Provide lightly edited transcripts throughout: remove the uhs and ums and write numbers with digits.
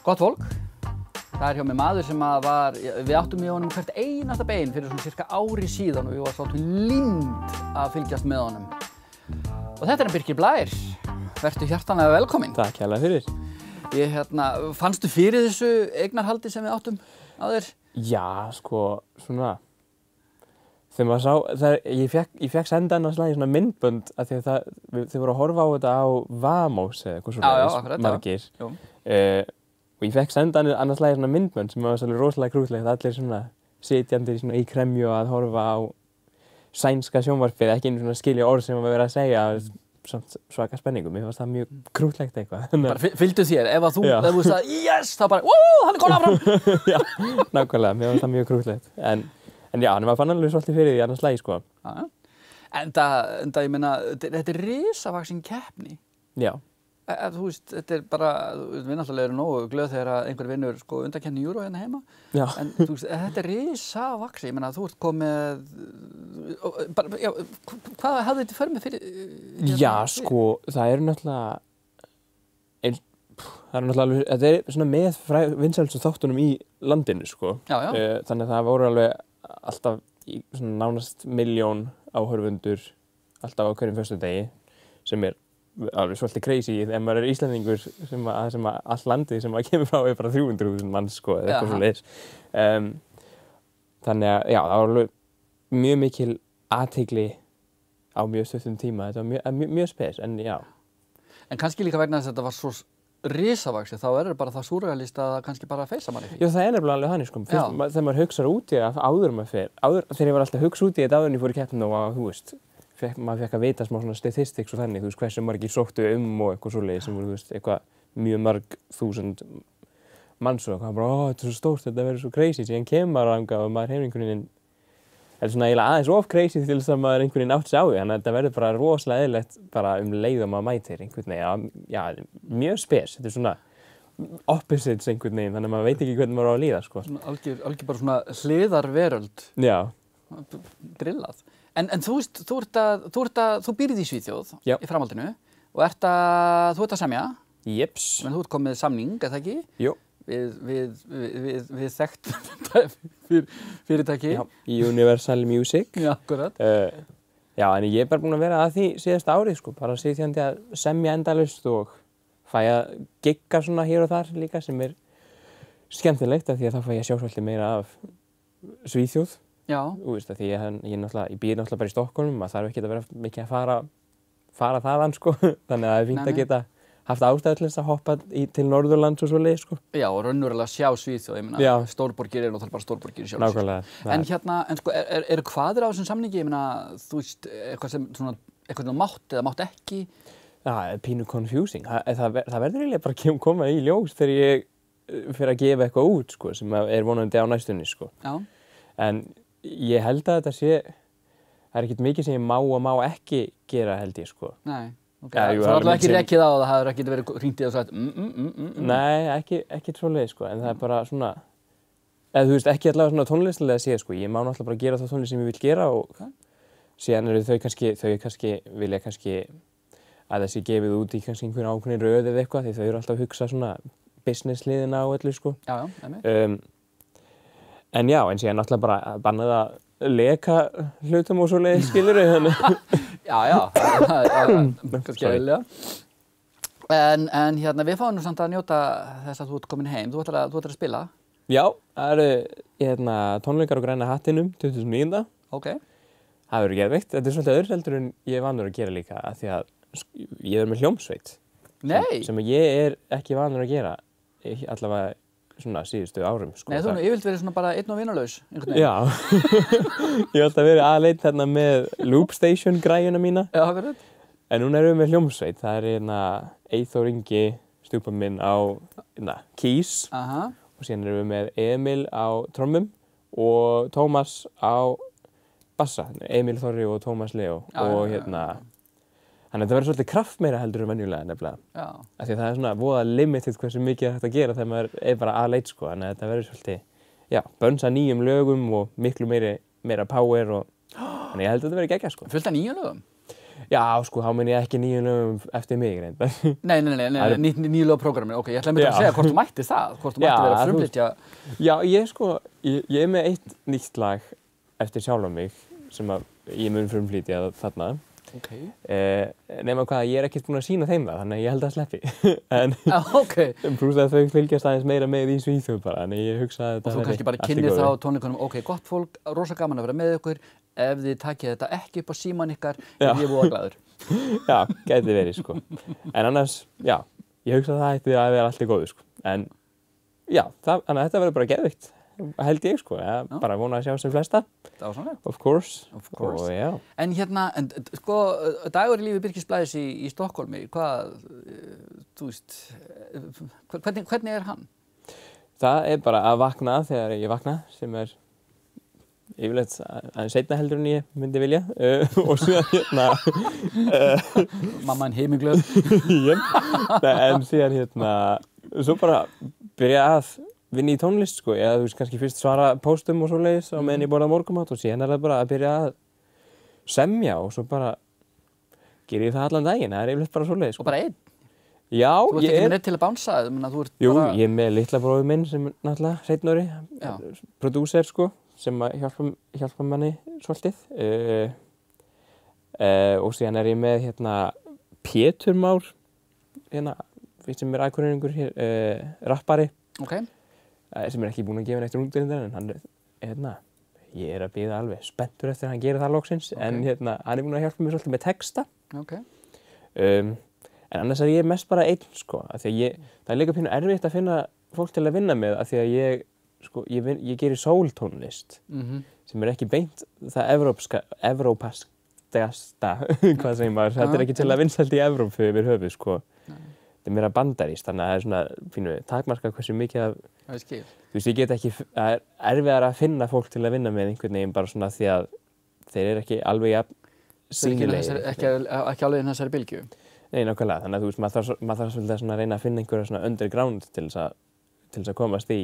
Gott fólk, það hjá mér maður sem var, við áttum í honum hvert einasta bein fyrir svona cirka ári síðan og við varum svolítið límd að fylgjast með honum. Og þetta hann Birkir Blær, vertu hjartanlega velkominn. Takk hérlega fyrir. Fannstu fyrir þessu eignarhaldi sem við áttum á þér? Já, sko, svona, þegar maður sá, ég fekk senda hann að slagi svona myndbönd af því að þau voru að horfa á þetta á Vamos eða eitthvað svona margir. Og ég fekk senda hann annars slagi svona myndbönd sem var svolítið rosalega krútlegt, allir svona sitjandi svona í kremju að horfa á sænska sjónvarpið, ekki einu svona skilja orð sem var verið að segja, samt svaka spenningum, mér fannst það mjög krútlegt eitthvað. Bara fylgdu þér, ef þú veist að yes, þá bara, hann kom áfram! Já, nákvæmlega, mér fannst það mjög krútlegt. En já, hann var fann alveg svolítið fyrir því annars slagi, sko. Enda, ég meina, þetta risavaxin keppni. Já. Þú veist, þetta bara, við náttúrulega erum nógu glöð þegar einhver vinnur sko undankenni Euro hérna heima. Já. En þú veist, þetta risavaxi, ég meina, þú ert komið, já, hvað hafði þetta för með fyrir? Já, sko, það eru náttúrulega, þetta svona með vinsælstu þáttunum í landinu, sko. Já, já. Þannig að það voru alveg alltaf svona nánast 1 milljón áhorfendur alltaf á hverjum föstudegi, sem alveg svolítið crazy þegar maður Íslendingur sem all landið sem maður kemur frá bara 300.000 manns, sko, eða eitthvað svoleiðis. Þannig að, já, það var alveg mjög mikil athygli á mjög stuttum tíma. Þetta var mjög spes, en já. En kannski líka vegna þess að þetta var svo risavaxið, þá það bara það súrrealist að kannski bara feysa manni ekki. Já, það nefnilega alveg þannig, sko. Þegar maður hugsar út í það áður maður fer, þegar ég var alltaf að hugsa út í þetta áður en ég fór í keppnina og þú veist, maður fekk að vita smá svona statistics og þannig, þú veist, hversu margir sóttu og eitthvað svoleiðis sem voru, þú veist, eitthvað mjög mörg þúsund manns og eitthvað, bara, þetta er svo stórt, þetta verður svo crazy, síðan kemur maður þangað og maður hefur einhvern veginn, þetta er svona eiginlega aðeins of crazy til þess að maður einhvern veginn átt sig á því, þannig að þetta verður bara rosalega eðlilegt bara leið og maður mætir einhvern veginn, já, mjög spes, þetta er svona opposites einhvern veginn, þannig að maður veit ekki hvernig maður á að líða, sko. Svona algjör bara svona hliðarveröld. Já. Drillað. En þú veist, þú býrð í Svíþjóð í framhaldinu og þú ert að semja. Jeps. Men þú ert komið samning, eða ekki? Jú. Við þekkt fyrirtæki. Já, í Universal Music. Já, akkurat. Já, en ég bara búinn að vera að því síðasta árið, sko, bara sitjandi að semja endalaust og fæ að gigga svona hér og þar líka sem skemmtilegt af því að þá fæ ég að sjá svolítið meira af Svíþjóð. Já. Þú veist að því ég býr náttúrulega bara í Stockholm, maður þarf ekki að vera mikið að fara þaðan, sko. Þannig að það fínt að geta haft ástæðu til þess að hoppa til Norðurlands og svoleiðis, sko. Já, og raunverulega sjá Svíþjóð, ég meina, stórborgir náttúrulega bara stórborgir sjálf. Nákvæmlega. En sko, eru kvaðir á þessum samningi, ég meina, þú veist, eitthvað sem mátt eða mátt ekki? Það pínu confusing. Það verður eiginlega bara að koma í ljós þegar ég fer að gefa eitthvað út, sko, sem vonandi á næstunni, sko. Já. En ég held að þetta það ekkert mikið sem ég má og má ekki gera, held ég, sko. Nei, ok. Það er alltaf ekki rekið á það hefur ekkert verið hringt í og sagt Nei, ekki svoleiðis, sko, en það er bara svona, eða þú veist, ekki allavega svona tónlistlega að segja, sko, ég má náttúrulega bara gera þá tónlist sem ég vil gera og síðan eru þau vilja kannski að þessi gefið út í kannski einhverjum ákveðin röð eða eitthvað, því þau eru alltaf að hugsa svona business hliðina á öllu, sko. Já, En já, en síðan náttúrulega bara bannað að leka hlutum og svoleiðis, skilurðu, þannig. Já, það kannski eðlilega. En við fáum nú samt að njóta þess að þú ert komin heim, þú ætlar að spila. Já, það eru tónleikar á Græna hattinum 2009. Ok. Það verður geðveikt, þetta er svolítið öðru en ég er vanur að gera líka, af því að ég með hljómsveit. Nei! Sem ég ekki vanur að gera, allavega svona síðustu árum, sko. Nei, þú vilt verið svona bara einn og vinalaus, einhvern veginn. Já, ég hef alltaf verið aðleitt þarna með Loopstation græjuna mína. Já, akkurat. En núna erum við með hljómsveit, það Eyþór Ingi, stjúpan minn á keys og síðan erum við með Emil á trommum og Tómas á bassa, Emil Þorri og Tómas Leo og Þannig að þetta verður svolítið kraftmeira heldur en venjulega nefnilega. Já. Af því að það er svona voða limited hversu mikið er hægt að gera þegar maður bara aðleit, sko. Þannig að þetta verður svolítið, bönsa nýjum lögum og miklu meira power og þannig ég held að þetta verður geggjað, sko. Fullt af nýjum lögum? Já, sko, þá minn ég ekki 9 lögum eftir mig, reyndar. Nei, nýju lögprógrammi, ok, ég ætlaði að segja hvort þú mætti það, hvort þú mætti vera að frumflytja. Já, ég er með eitt nýtt lag eftir sjálf mig sem að ég mun frumflytja þarna. Ok. Nema hvað, ég er ekkert búinn að sýna þeim það, þannig að ég held að sleppi. En ok. Plús að þau fylgjast aðeins meira með í Svíþjóð bara, þannig ég hugsa að þetta og þú kannski bara kynnir það á tónleikunum, ok, gott fólk, rosa gaman að vera með ykkur, ef þið takið þetta ekki upp á síman ykkar, ég voða glaður. Já, gæti verið, sko. En annars, já, ég hugsa að það ætti að vera allt í góðu, sko. En já, þannig að þetta verður bara geðvikt, held ég, sko. Bara vona að sjá sem flesta. Dásamlega. Of course. Og, já. En sko, dagur í lífi Birkis Blæs í Stokkólmi, hvað, þú veist, hvernig er hann? Það er bara að vakna þegar ég vakna, sem er yfirleitt aðeins seinna heldur en ég myndi vilja og síðan Mamma himinglöð. En síðan svo bara byrja að vinna í tónlist, sko, eða þú veist kannski fyrst svara póstum og svoleiðis á meðan ég borða morgunmat og síðan það bara að byrja að semja og svo bara geri ég það allan daginn, það er yfirleitt bara svoleiðis, sko. Og bara einn? Já, þú ert ekki með neitt til að bánsa, þú ert jú, bara... ég er með litla bróður minn sem er náttúrulega seinni ári, prodúser, sko, sem hjálpa manni svolítið. Og síðan er ég með Pétur Már, sem er Akureyringur, rappari, sem er ekki búinn að gefa neitt rúndir en hann ég er að bíða alveg spenntur eftir að hann gerir það loksins, en hann er búinn að hjálpa mér svolítið með texta. En annars er ég mest bara einn, sko, af því að það er líka pínu erfitt að finna fólk til að vinna með, af því að ég geri soul-tónlist, sem er ekki beint það evrópaskasta, hvað segir maður, þetta er ekki til að vinsælda í Evrópu yfir höfuð, sko. Þetta er meira bandarískt, þannig að það er svona pínu takmarkað hversu mikið af, þú veist, ég get ekki, það er erfiðar að finna fólk til að vinna með einhvern veginn bara svona því að þeir eru ekki alveg jafn sýnilegir. Ekki alveg inn þessari bylgju. Nei, nákvæmlega, þannig að þú veist, maður þarf svolítið að reyna að finna einhverja svona underground til þess að komast í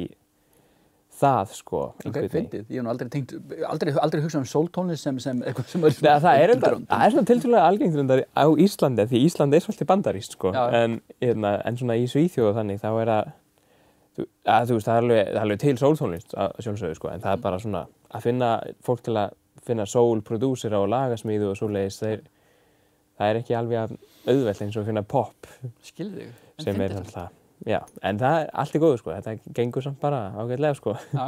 það, sko. Ok, fyndið. Ég hef nú aldrei hugsað soul-tónlist sem eitthvað sem er svona underground. Það er svona tiltölulega algengt reyndar á Íslandi, því Ísland er svolítið bandarískt, sko. En svona í Svíþjóð þannig, þá er þú veist, það er alveg til soul-tónlist að sjálfsögðu, sko, en það er bara svona að finna fólk til að finna soul-prodúsera og lagasmíðu og svoleiðis, það er ekki alveg auðvelt eins og að finna pop. Skilði þig. Sem er alltaf, já, en það er allt í góðu, sko, þetta gengur samt bara ágætlega, sko. Já.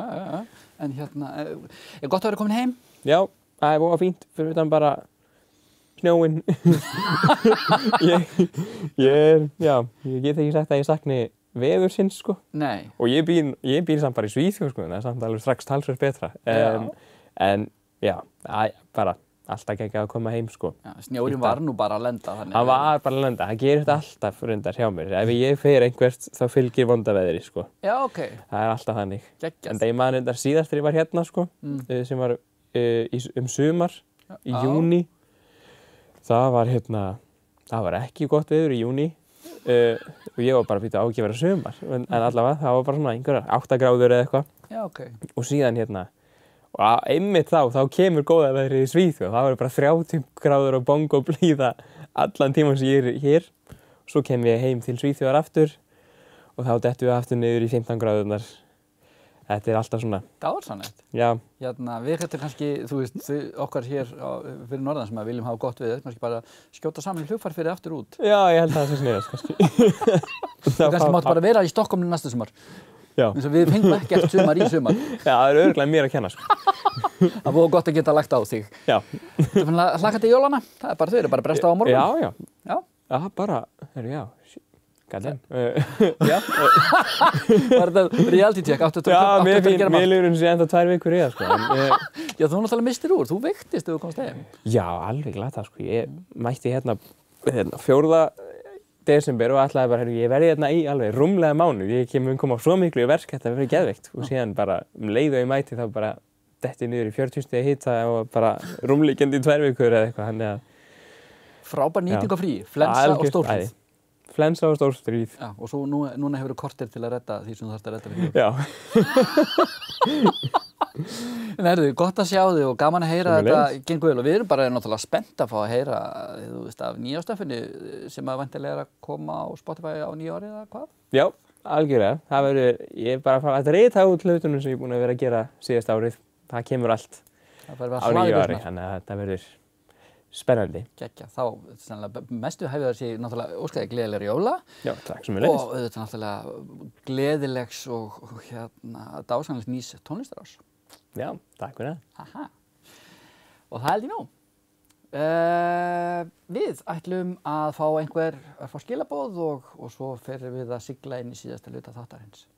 En er gott að vera komin heim? Já, það er voða fínt, fyrir utan bara snjóinn. Ég get ekki sagt að ég sakni veðursins, sko. Nei. Og ég býr samt bara í Svíþjóð, sko, það er samt alveg strax talsvert betra. En já, bara alltaf geggjað að koma heim, sko. Já, snjórinn var nú bara að lenda þannig. Hann var bara að lenda, það gerir þetta alltaf reyndar hjá mér. Ef ég fer einhvert þá fylgir vonda veðri, sko. Já, ok. Það er alltaf þannig. Geggjað. En það ég man reyndar síðast þegar ég var hérna, sko, sem var sumar, í júní. Það var ekki gott veður í júní. Og ég var bara að býta á ekki að vera sumar. En allavega, það var bara svona einhverjar 8 gráður eða eitthvað. Já, ok. Og síðan og einmitt þá kemur góða veðrið í Svíþjóð. Það var bara 30 gráður og bongo blíða allan tímann sem ég er hér. Svo kem ég heim til Svíþjóðar aftur og þá dettum við aftur niður í 15 gráðurnar. Þetta er alltaf svona. Dásamlegt. Já. Við þetta kannski, þú veist, okkar hér fyrir norðan sem að viljum hafa gott við, kannski bara skjóta saman hljóðfæri fyrir aftur út. Já, ég held að það sé sniðast, kannski. Þú kannski máttu bara vera í Stokkólmi næsta sumar. Já. Við fengum ekkert sumar í sumar. Já, það er örugglega mér að kenna, sko. Það var gott að geta lagt á þig. Já. Þú finn að hlakka til jólana? Þau eru bara að bresta á morgun. Já. Já, bara, goddamn. Já. Var þetta reality check? Já, mér líður eins og enda 2 vikur í það, sko. Já, þú náttúrulega mistir úr. Þú veiktist þegar þú komst heim. Já, alveg glatað, sko. Ég mætti hérna 4. desember og ætlaði bara, ég verði hérna í alveg rúmlega mánuð. Ég mun koma svo miklu í verk, þetta verður geðveikt. Og síðan bara leið og ég mæti þá bara detti niður í 40 stiga hita og bara rúmliggjandi í 2 vikur eða eitthvað. Þannig að frábær nýting á fríi, flensa og stórstríð. Flensa og stórstríð. Já, og svo núna hefur þú korter til að redda því sem þú þarfst að redda fyrir. Já. Herðu, gott að sjá þig og gaman að heyra að þetta gengur vel og við erum bara náttúrulega spennt að fá að heyra, þú veist, af nýja stöffunni sem að væntanlega að koma á Spotify á nýja árið eða hvað? Já, algjörlega. Það verður, ég er bara að fara að rita út hlutunum sem ég er búinn að vera að gera síðasta árið. Það kemur allt á nýja ári, þannig að þetta verður spennandi. Gekkja, þá sannlega mestu hefur það sér náttúrulega óskaði gleðilegra jóla. Já, takk sem við leiðist. Og auðvitað náttúrulega gleðilegs og dásamlegs nýs tónlistarás. Já, takk fyrir það. Aha. Og það held ég nú. Við ætlum að fá einhver skilaboð og svo ferum við að sigla inn í síðasta hluta þáttarins.